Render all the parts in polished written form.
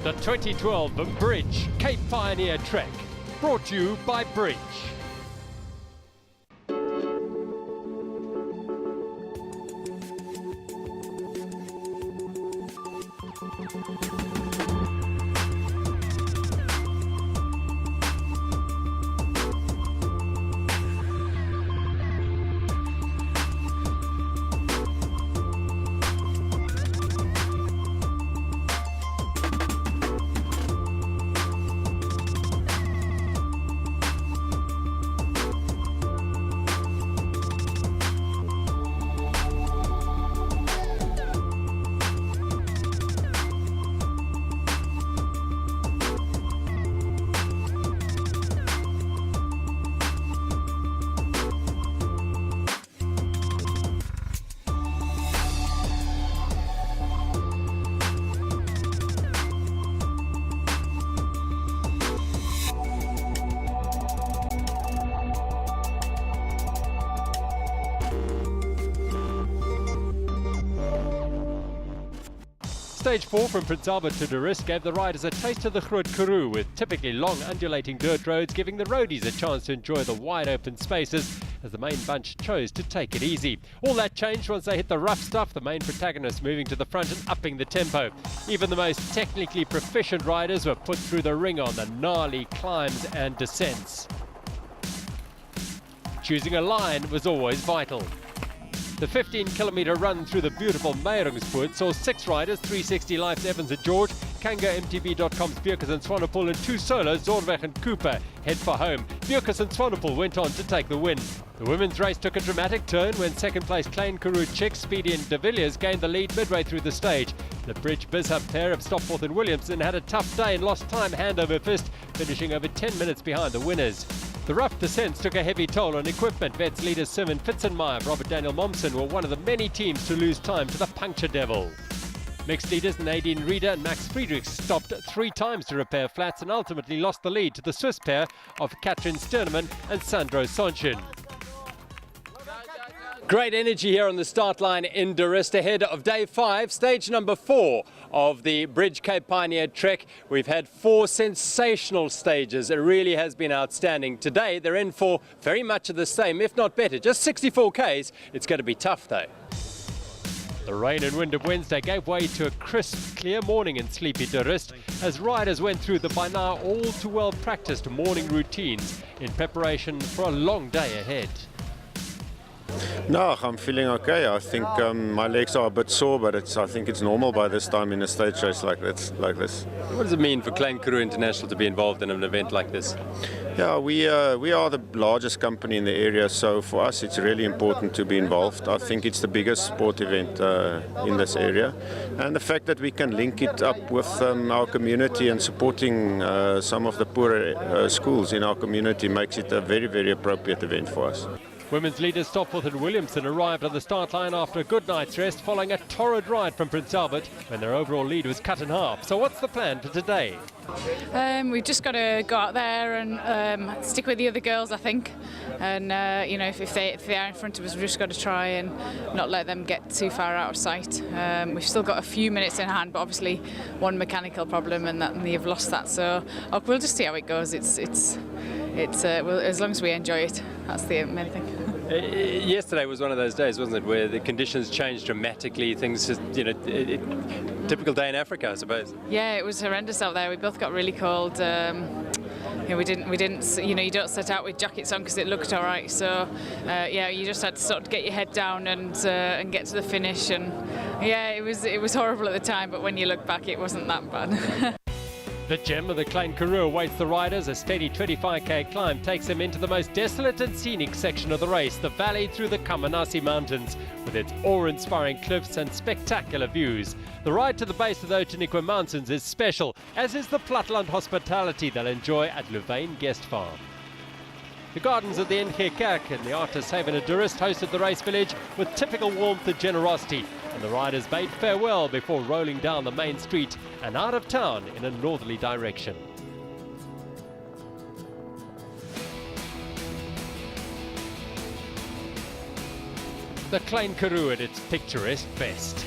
The 2012 Bridge Cape Pioneer Trek, brought to you by Bridge. Stage 4 from Prince Albert to Durrës gave the riders a taste of the Groot Karoo, with typically long undulating dirt roads giving the roadies a chance to enjoy the wide open spaces as the main bunch chose to take it easy. All that changed once they hit the rough stuff, the main protagonists moving to the front and upping the tempo. Even the most technically proficient riders were put through the ring on the gnarly climbs and descents. Choosing a line was always vital. The 15-kilometre run through the beautiful Meiringspoort saw 6 riders, 360 Life's Evans and George, Kanga MTB.com's Bjerkes and Swanepoel, and 2 solos, Zorweg and Cooper, head for home. Bjerkes and Swanepoel went on to take the win. The women's race took a dramatic turn when second-place Klein Karoo Chicks, Speedy and De Villiers gained the lead midway through the stage. The Bridge Bizhub pair of Stopforth and Williamson had a tough day and lost time hand over fist, finishing over 10 minutes behind the winners. The rough descents took a heavy toll on equipment. Vets leaders Simon Fitzenmeyer, Robert Daniel Momsen were one of the many teams to lose time to the Puncture Devil. Mixed leaders Nadine Rieder and Max Friedrichs stopped 3 times to repair flats and ultimately lost the lead to the Swiss pair of Katrin Sternemann and Sandro Sonchen. Great energy here on the start line in Durrës ahead of day 5, stage number 4 of the Bridge Cape Pioneer Trek. We've had 4 sensational stages. It really has been outstanding. Today they're in for very much of the same, if not better. Just 64 Ks. It's going to be tough though. The rain and wind of Wednesday gave way to a crisp, clear morning in sleepy Durrës as riders went through the by now all too well practiced morning routines in preparation for a long day ahead. No, I'm feeling okay. I think my legs are a bit sore, but I think it's normal by this time in a stage race like this. What does it mean for Klein Karoo International to be involved in an event like this? Yeah, we are the largest company in the area, so for us it's really important to be involved. I think it's the biggest sport event in this area, and the fact that we can link it up with our community and supporting some of the poorer schools in our community makes it a very, very appropriate event for us. Women's leaders Stopforth and Williamson arrived on the start line after a good night's rest following a torrid ride from Prince Albert when their overall lead was cut in half. So what's the plan for today? We've just got to go out there and stick with the other girls, I think. And you know, if they are in front of us, we've just got to try and not let them get too far out of sight. We've still got a few minutes in hand, but obviously one mechanical problem, and they've lost that. So we'll just see how it goes. Well, as long as we enjoy it, that's the main thing. Yesterday was one of those days, wasn't it, where the conditions changed dramatically. Things just, you know, typical day in Africa, I suppose. Yeah, it was horrendous out there. We both got really cold. You know, we didn't. You know, you don't set out with jackets on because it looked all right. So, yeah, you just had to sort of get your head down and get to the finish. And yeah, it was horrible at the time, but when you look back, it wasn't that bad. The gem of the Klein Karoo awaits the riders. A steady 25k climb takes them into the most desolate and scenic section of the race, the valley through the Kamanasi Mountains, with its awe-inspiring cliffs and spectacular views. The ride to the base of the Outeniqua Mountains is special, as is the Platteland hospitality they'll enjoy at Louvain Guest Farm. The gardens of the NG Kerk and the Artists Haven at Durrës hosted the race village with typical warmth and generosity, and the riders bade farewell before rolling down the main street and out of town in a northerly direction. The Klein Karoo at its picturesque best.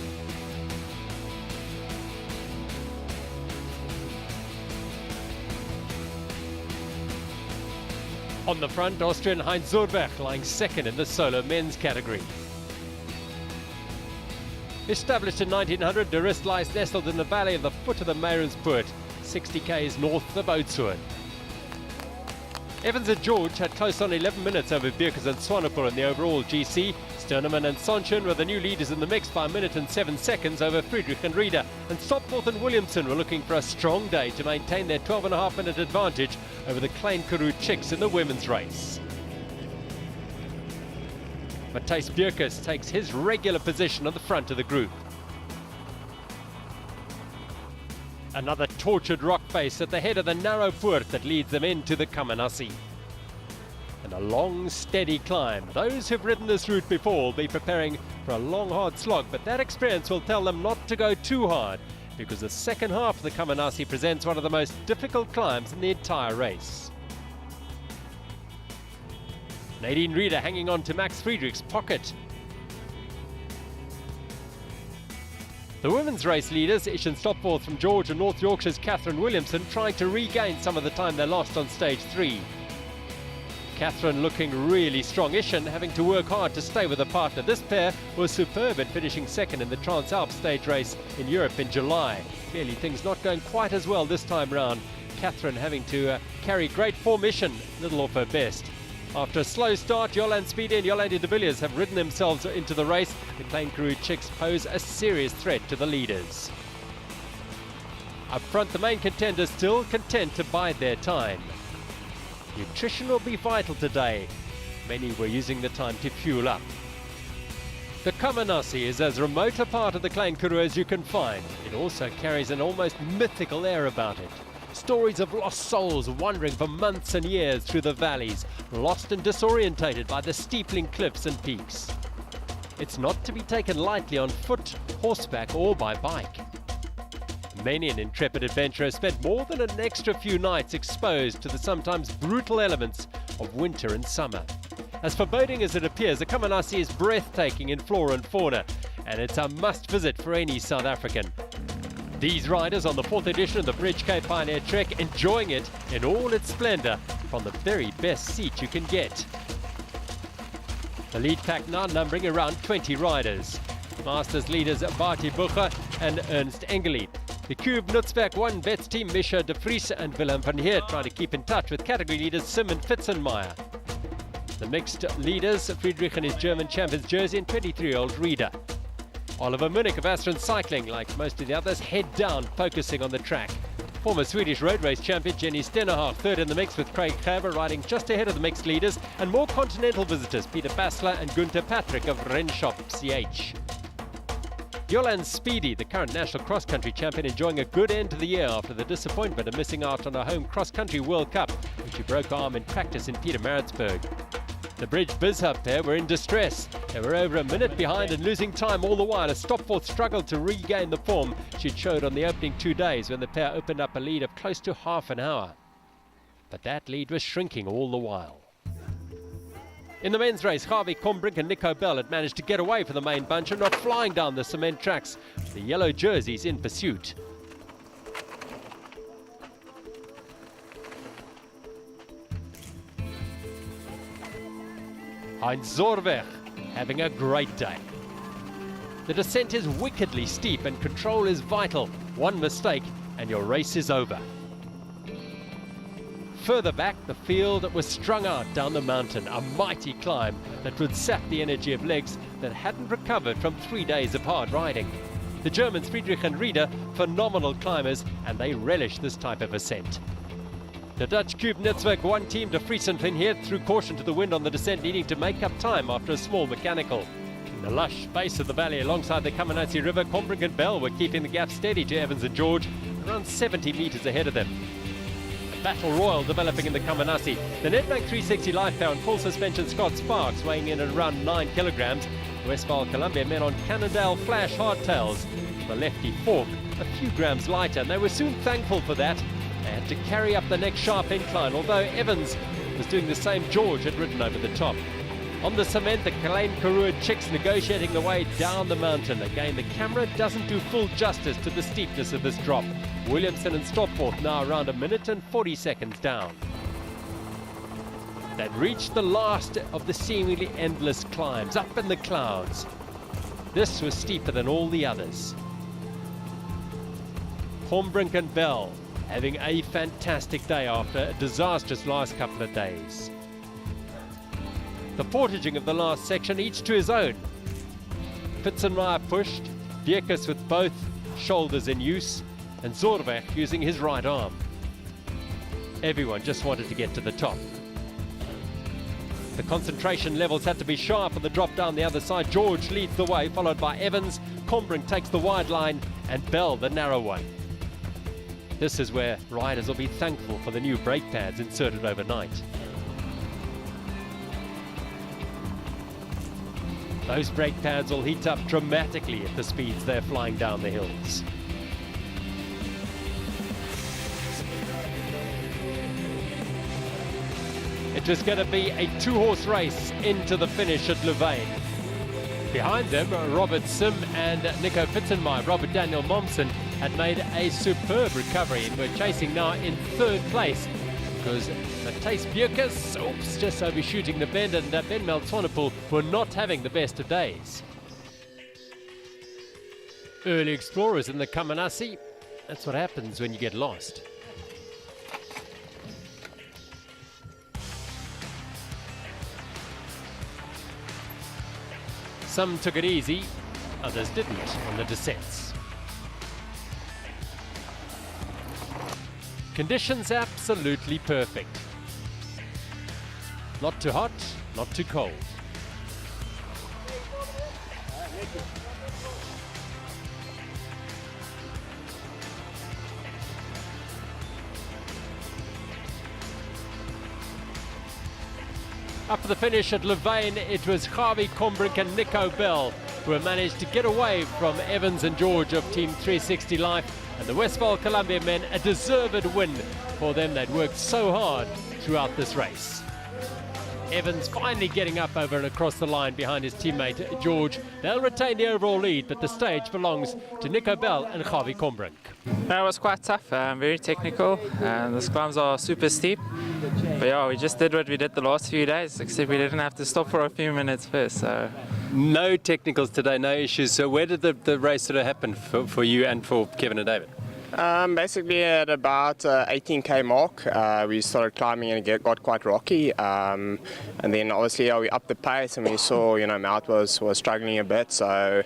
On the front, Austrian Heinz Zurberg lying second in the solo men's category. Established in 1900, De Rist lies nestled in the valley of the foot of the Meiringspoort, 60 k's north of Oudtshoorn. Evans and George had close on 11 minutes over Beukes and Swanepoel in the overall GC. Sternemann and Sonchen were the new leaders in the mix by a minute and 7 seconds over Friedrich and Rieder. And Stopforth and Williamson were looking for a strong day to maintain their 12.5-minute advantage over the Klein Karoo Chicks in the women's race. Matthijs Beukes takes his regular position on the front of the group. Another tortured rock face at the head of the narrow poort that leads them into the Kammanassi. And a long, steady climb. Those who've ridden this route before will be preparing for a long, hard slog, but that experience will tell them not to go too hard, because the second half of the Kammanassi presents one of the most difficult climbs in the entire race. Nadine Rieder hanging on to Max Friedrich's pocket. The women's race leaders, Ishan Stopforth from George and North Yorkshire's Catherine Williamson, trying to regain some of the time they lost on stage 3. Catherine looking really strong, Ishan having to work hard to stay with a partner. This pair was superb at finishing second in the Transalp stage race in Europe in July. Clearly things not going quite as well this time round. Catherine having to carry great form, Ishan little off her best. After a slow start, Jolande Speedy and Jolande de Villiers have ridden themselves into the race. The Klein Karoo Chicks pose a serious threat to the leaders. Up front, the main contenders still content to bide their time. Nutrition will be vital today. Many were using the time to fuel up. The Kammanassi is as remote a part of the Klein Karoo as you can find. It also carries an almost mythical air about it. Stories of lost souls wandering for months and years through the valleys, lost and disorientated by the steepling cliffs and peaks. It's not to be taken lightly on foot, horseback or by bike. Many an intrepid adventurer spent more than an extra few nights exposed to the sometimes brutal elements of winter and summer. As foreboding as it appears, the Kammanassi is breathtaking in flora and fauna, and it's a must visit for any South African. These riders on the 4th edition of the Bridge Cape Pioneer Trek enjoying it in all its splendour from the very best seat you can get. The lead pack now numbering around 20 riders. Masters leaders Barty Bucher and Ernst Engeli. The Cube Nutzberg 1 Vets team Misha de Vries and Willem van Heert trying to keep in touch with category leaders Sim and Fitzenmeyer. The mixed leaders, Friedrich and his German champions jersey and 23-year-old Rieder. Oliver Munich of Astron Cycling, like most of the others, head down, focusing on the track. Former Swedish road race champion Jenny Stennerhag third in the mix with Craig Gerber riding just ahead of the mixed leaders, and more continental visitors, Peter Basler and Gunther Patrick of Renshop CH. Jolande Speedy, the current national cross-country champion, enjoying a good end to the year after the disappointment of missing out on a home cross-country World Cup, when she broke her arm in practice in Pietermaritzburg. The Bridge Bizhub pair were in distress. They were over a minute behind and losing time all the while as Stopforth struggled to regain the form she'd showed on the opening 2 days when the pair opened up a lead of close to half an hour. But that lead was shrinking all the while. In the men's race, Harvey Combrink and Nico Bell had managed to get away from the main bunch and are flying down the cement tracks, the yellow jerseys in pursuit. Heinz Zurberg having a great day. The descent is wickedly steep and control is vital. One mistake and your race is over. Further back, the field was strung out down the mountain, a mighty climb that would sap the energy of legs that hadn't recovered from 3 days of hard riding. The Germans Friedrich and Rieder, phenomenal climbers, and they relish this type of ascent. The Dutch Cube Nutzberg 1 team de Vries and Van Heert threw caution to the wind on the descent, needing to make up time after a small mechanical. In the lush base of the valley alongside the Kammanassi River, Combrink and Bell were keeping the gap steady to Evans and George, around 70 metres ahead of them. A battle royal developing in the Kammanassi. The Nedbank 360 life pair on full suspension Scott Sparks weighing in at around 9 kilograms. Westphal Columbia men on Cannondale Flash hardtails. The lefty Fork a few grams lighter, and they were soon thankful for that. They had to carry up the next sharp incline, although Evans was doing the same George had ridden over the top. On the cement, the Klein Karoo Chicks negotiating the way down the mountain. Again, the camera doesn't do full justice to the steepness of this drop. Williamson and Stopforth now around 1 minute and 40 seconds down. They'd reached the last of the seemingly endless climbs up in the clouds. This was steeper than all the others. Combrink and Bell having a fantastic day after a disastrous last couple of days. The portaging of the last section, each to his own. Fitzenmeyer pushed, Bierkes with both shoulders in use, and Zorweg using his right arm. Everyone just wanted to get to the top. The concentration levels had to be sharp on the drop down the other side. George leads the way, followed by Evans. Combrink takes the wide line, and Bell the narrow one. This is where riders will be thankful for the new brake pads inserted overnight. Those brake pads will heat up dramatically at the speeds they're flying down the hills. It was going to be a two-horse race into the finish at Louvain. Behind them, Robert Sim and Nico Fitzenmeyer. Robert Daniel Momsen had made a superb recovery and were chasing now in third place because Matthijs Bierkes, just overshooting the bend, and Ben Swanepoel were not having the best of days. Early explorers in the Kamanazi. That's what happens when you get lost. Some took it easy, others didn't on the descents. Conditions absolutely perfect. Not too hot, not too cold. Up for the finish at Louvain, it was Javi Combrink and Nico Bell who have managed to get away from Evans and George of Team 360 Life, and the Westphal Columbia men, a deserved win for them. They'd worked so hard throughout this race. Evans finally getting up over and across the line behind his teammate George. They'll retain the overall lead, but the stage belongs to Nico Bell and Javi Combrink. No, it was quite tough, very technical. The climbs are super steep. But yeah, we just did what we did the last few days, except we didn't have to stop for a few minutes first. So. No technicals today, no issues. So where did the race sort of happen for you and for Kevin and David? Basically at about 18k mark, we started climbing and it got quite rocky. And then obviously we upped the pace and we saw, Mout was struggling a bit. So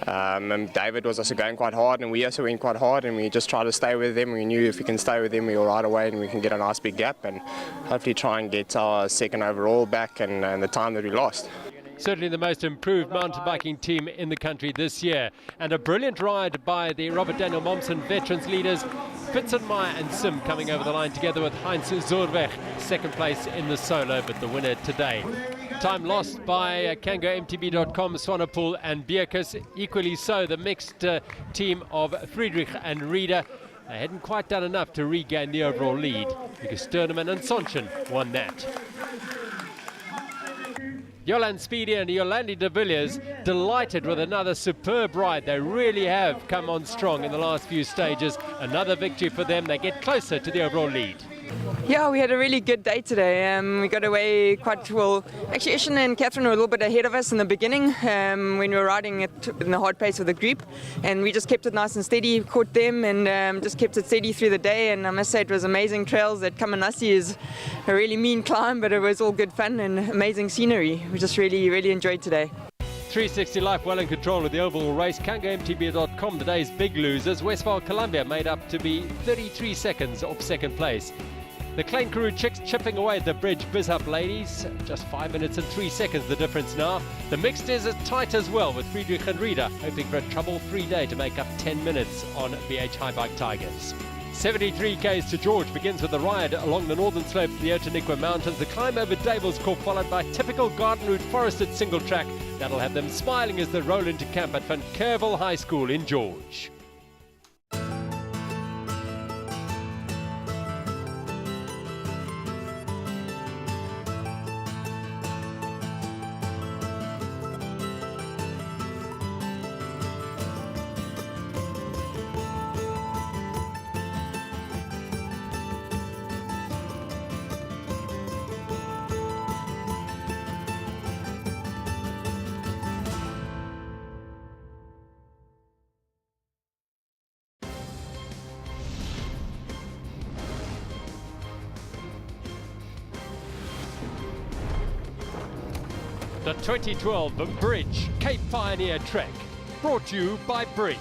and David was also going quite hard and we also went quite hard, and we just tried to stay with them. We knew if we can stay with them, we will ride away and we can get a nice big gap and hopefully try and get our second overall back and the time that we lost. Certainly the most improved mountain biking team in the country this year. And a brilliant ride by the Robert Daniel Momsen veterans leaders. Fitzenmeyer and Sim coming over the line together with Heinz Zorweg, second place in the solo, but the winner today. Time lost by KangoMTB.com, Swanepoel and Bierkes. Equally so, the mixed team of Friedrich and Rieder. They hadn't quite done enough to regain the overall lead because Sternemann and Sonchen won that. Jolan Speedy and Yolandi de Villiers delighted with another superb ride. They really have come on strong in the last few stages. Another victory for them. They get closer to the overall lead. Yeah, we had a really good day today. We got away quite well. Actually, Ishan and Catherine were a little bit ahead of us in the beginning when we were riding it in the hard pace of the group, and we just kept it nice and steady, caught them, and just kept it steady through the day. And I must say it was amazing trails. That Kamanazi is a really mean climb, but it was all good fun and amazing scenery. We just really enjoyed today. 360 Life well in control of the overall race. KangoMTB.com, today's big losers. Westphal Columbia made up to be 33 seconds off second place. The Klein Karoo chicks chipping away at the bridge. Bizhup ladies, just 5 minutes and 3 seconds the difference now. The mixed is as tight as well, with Friedrich and Rieder hoping for a trouble-free day to make up 10 minutes on BH High Bike Tigers. 73 k's to George begins with the ride along the northern slope of the Outeniqua Mountains. The climb over Dablescorp followed by typical garden route forested single track. That'll have them smiling as they roll into camp at Van Kervel High School in George. The 2012 Bridge Cape Pioneer Trek, brought to you by Bridge.